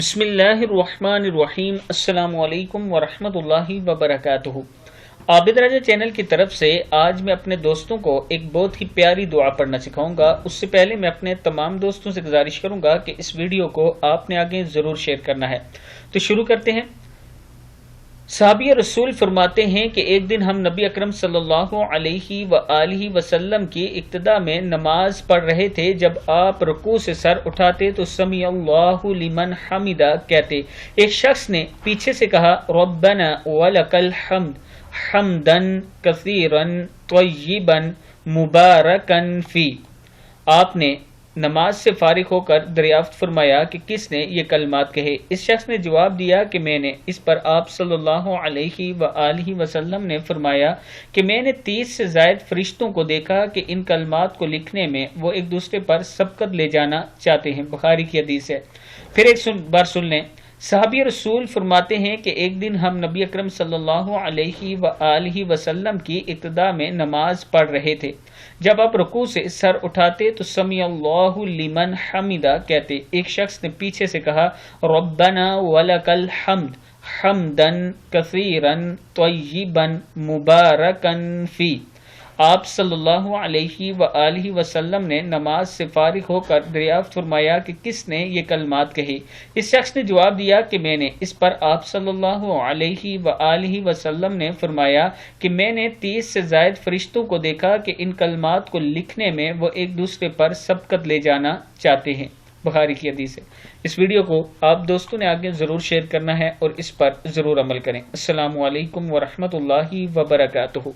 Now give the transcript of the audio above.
بسم اللہ الرحمن الرحیم۔ السلام علیکم ورحمۃ اللہ وبرکاتہ۔ عابد راجہ چینل کی طرف سے آج میں اپنے دوستوں کو ایک بہت ہی پیاری دعا پڑھنا سکھاؤں گا۔ اس سے پہلے میں اپنے تمام دوستوں سے گزارش کروں گا کہ اس ویڈیو کو آپ نے آگے ضرور شیئر کرنا ہے۔ تو شروع کرتے ہیں۔ صحابی رسول فرماتے ہیں کہ ایک دن ہم نبی اکرم صلی اللہ علیہ وآلہ وسلم کی ابتدا میں نماز پڑھ رہے تھے۔ جب آپ رکوع سے سر اٹھاتے تو سمیع اللہ لمن حمدہ کہتے۔ ایک شخص نے پیچھے سے کہا ربنا ولک الحمد حمدا کثیرا طیبا مبارکا فی۔ آپ نے نماز سے فارغ ہو کر دریافت فرمایا کہ کس نے یہ کلمات کہے؟ اس شخص نے جواب دیا کہ میں نے۔ اس پر آپ صلی اللہ علیہ وآلہ وسلم نے فرمایا کہ میں نے 30 سے زائد فرشتوں کو دیکھا کہ ان کلمات کو لکھنے میں وہ ایک دوسرے پر سبقت لے جانا چاہتے ہیں۔ بخاری کی حدیث ہے۔ پھر ایک بار سن لیں۔ صحابی رسول فرماتے ہیں کہ ایک دن ہم نبی اکرم صلی اللہ علیہ وآلہ وسلم کی ابتدا میں نماز پڑھ رہے تھے۔ جب آپ رکوع سے سر اٹھاتے تو سمیع اللہ لمن حمدہ کہتے۔ ایک شخص نے پیچھے سے کہا ربنا ولک الحمد حمدا کثیرا طیبا مبارکا فی۔ آپ صلی اللہ علیہ وآلہ وسلم نے نماز سے فارغ ہو کر دریافت فرمایا کہ کس نے یہ کلمات کہے؟ اس شخص نے جواب دیا کہ میں نے۔ اس پر آپ صلی اللہ علیہ وآلہ وسلم نے فرمایا کہ میں نے 30 سے زائد فرشتوں کو دیکھا کہ ان کلمات کو لکھنے میں وہ ایک دوسرے پر سبقت لے جانا چاہتے ہیں۔ بخاری کی حدیث ہے۔ اس ویڈیو کو آپ دوستوں نے آگے ضرور شیئر کرنا ہے اور اس پر ضرور عمل کریں۔ السلام علیکم ورحمۃ اللہ وبرکاتہ۔